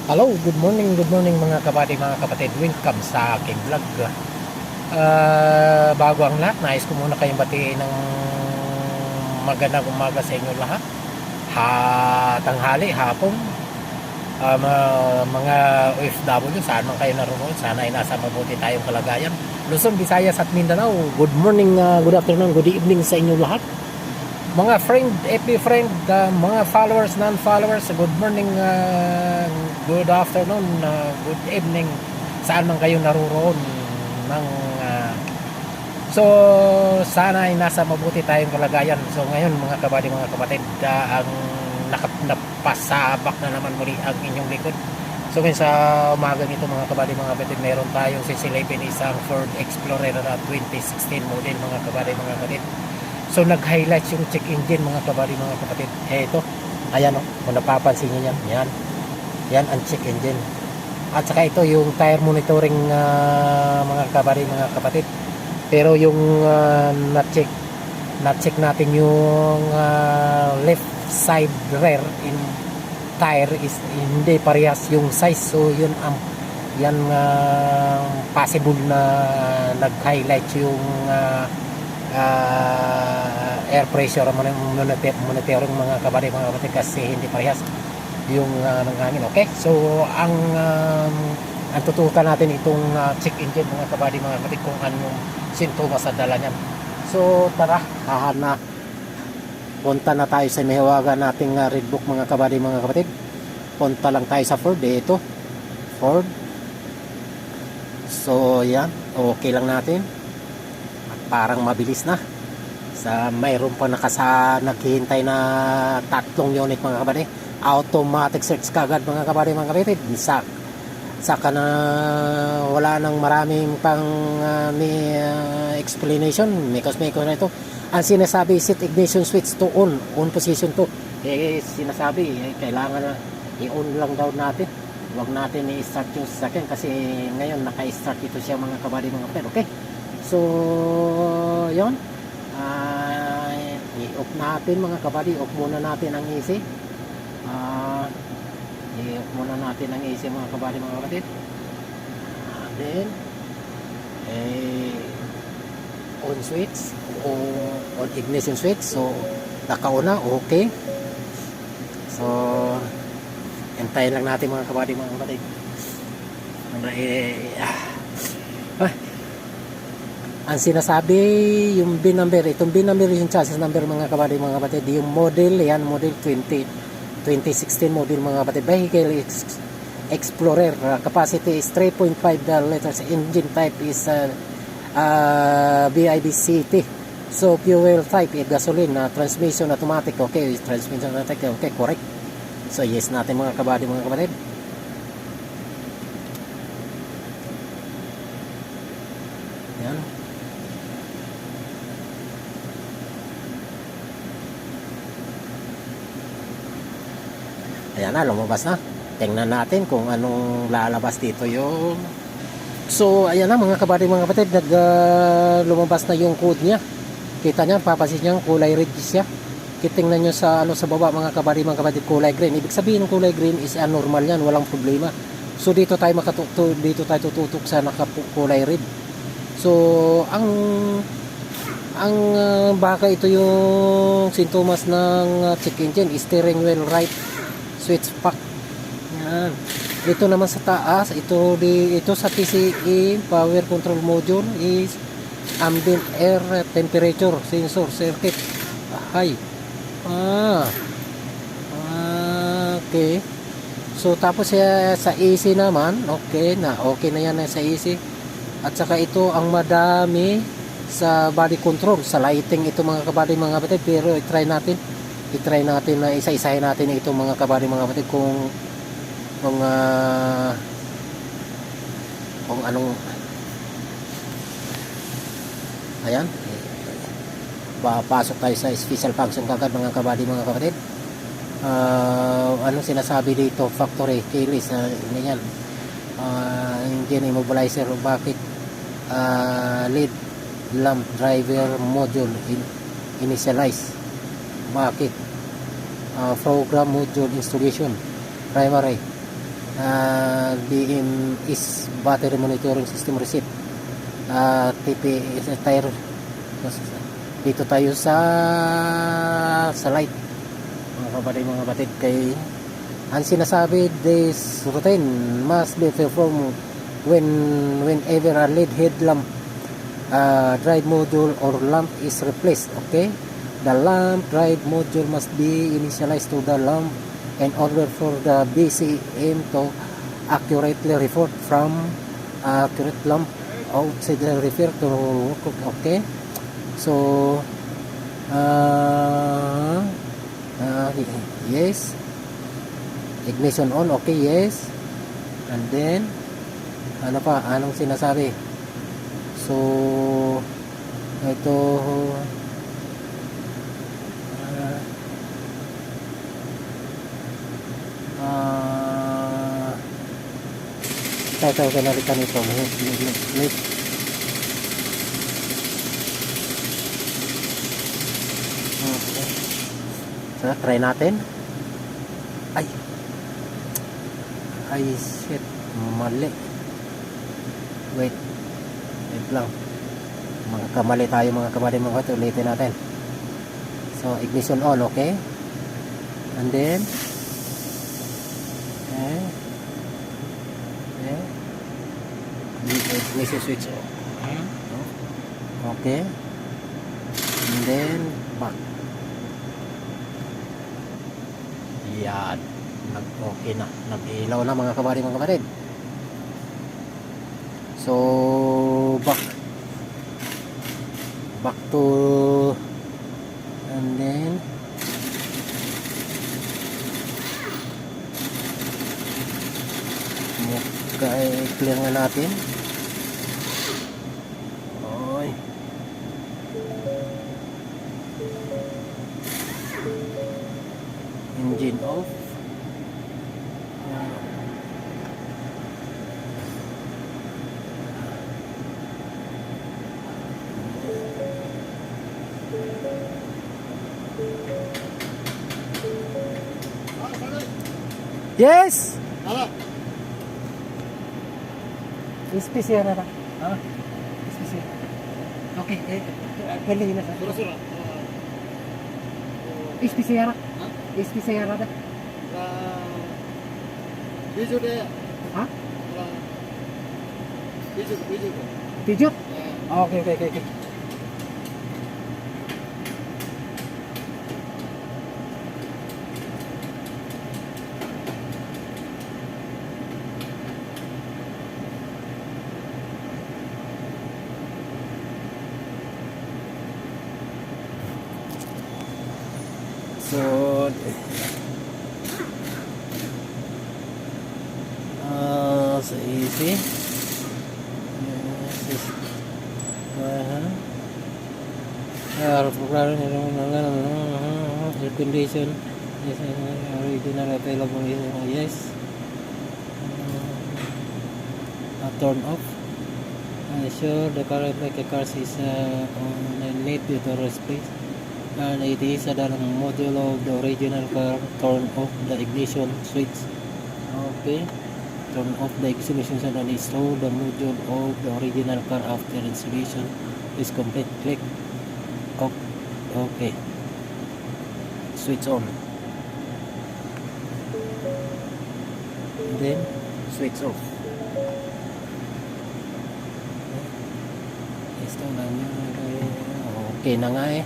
Hello, good morning mga kabady, mga kapatid. Welcome sa aking vlog. Bago ang lahat, nais ko muna kayong batiin ng magandang umaga sa inyo lahat. Tanghali, hapon, mga OFW, saan man kayo naroon, sana ay nasa mabuti tayong kalagayan. Luzon, Visayas at Mindanao, good morning, good afternoon, good evening sa inyo lahat. Mga friend, FB friend, mga followers, non-followers, good morning, good afternoon, good evening, saan man kayo naroon ng, so sana ay nasa mabuti tayong kalagayan. So ngayon mga kabady, mga kapatid, ang napasabak na naman muli ang inyong likod. So ngayon sa umagang ito mga kabady, mga kapatid, meron tayong sisilipin isang Ford Explorer 2016 model mga kabady, mga kapatid. So nag-highlight yung check engine mga kabady, mga kapatid. Ito, ayan o, kung napapansin nyo yan, yan ang check engine. At saka ito yung tire monitoring mga kabady, mga kapatid. Pero yung na-check natin yung left side rear in tire is hindi parehas yung size. So yun ang yan possible na nag-highlight yung air pressure monitoring mga kabady, mga kapatid, kasi hindi parehas yung ng hangin. Okay, so ang tutukan natin itong check engine mga kabady, mga kapatid, kung anong sintomas sa dala niyan. So tara, punta na tayo sa mihiwaga nating red book mga kabady, mga kapatid. Punta lang tayo sa Ford. Ito Ford. So yan, okay lang natin. Parang mabilis na sa mayroon pa naghihintay na 3 unit mga kabady. Automatic search kagad mga kabady, mga kapatid. Saka na wala nang maraming pang explanation. Mikos na ito. Ang sinasabi, set ignition switch to on position to. Sinasabi kailangan na i-on lang daw natin. Huwag natin i-start yung sasakyan kasi ngayon naka-start ito siya mga kabady, mga kapatid. Okay, so yun, i-off natin mga kabady. Off muna natin ang AC. I-off muna natin ang AC mga kabady, mga kapatid. Then on switch o on ignition switch. So nakauna, okay. So hintayin lang natin mga kabady, mga kapatid. Ang sinasabi yung VIN number, itong VIN number yung chassis number mga kabady, mga kapatid. Yung model, yan model 2016 model mga kapatid. Vehicle Explorer, capacity is 3.5 liters, engine type is BIDCT. So fuel type gasoline, transmission automatic. Okay, transmission automatic, okay, correct. So yes natin mga kabady, mga kapatid. Yan. Ayan na, lumabas na. Tingnan natin kung anong lalabas dito yung... So, ayan na mga kabady, mga kapatid. Lumabas na yung code niya. Kita niya, papasin niya, kulay red siya. Kitingnan nyo sa, sa baba mga kabady, mga kapatid, kulay green. Ibig sabihin ng kulay green is normal yan, walang problema. So, dito tayo tututok sa nakakulay red. So, baka ito yung sintomas ng check engine. Steering wheel right switch pack. Yan. Ito naman sa taas, ito sa PCE power control module is ambient air temperature sensor circuit high. Okay. So tapos sa AC naman, okay na yan sa AC. At saka ito ang madami sa body control, sa lighting ito mga kabady, mga kapatid. Pero i-try natin na isa-isahin natin ito mga kabady, mga kapatid, kung anong ayan. Papasok tayo sa special function kagad mga kabady, mga kapatid. Anong sinasabi dito? Factory keyless, ganyan. Engine immobilizer, bakit lead lamp driver module initialize, bakit program module installation primary DM is battery monitoring system reset. TPS tire. Dito tayo sa light, mga kapatid, kay ang sinasabi, this routine must be performed whenever a lead headlamp drive module or lamp is replaced. Okay, the lamp drive module must be initialized to the lamp in order for the BCM to accurately report from accurate lamp outside the refer to work. Okay, so yes, ignition on. Okay, yes. And then ano pa, anong sinasabi? So ito tayo kanalikan ito. Okay. So, try natin. Ay shit, mali. Wait lang, kamali tayo mga kapatid. Ulitin natin. So ignition on. Okay, and then ignition switch on. Okay, and then back. Yan, okay na, nag-ilaw na mga kapatid. So back to, and then clear na natin. Oy, engine off. Yes. Spesial na. Spesial. Okay, pwede na sa. Spesial. Spesial na. Bijut deh. Hah? Bijut. Pijut? Okay. So easy. Air condition is original available. Yes. Turn off. Sure, the current like a car is on a need to space, and it is a module of the original car. Turn off the ignition switch. Okay. Turn off the ignition switch and install the module of the original car after installation is complete. Click. Okay. Switch on. And then switch off. Okay na nga eh.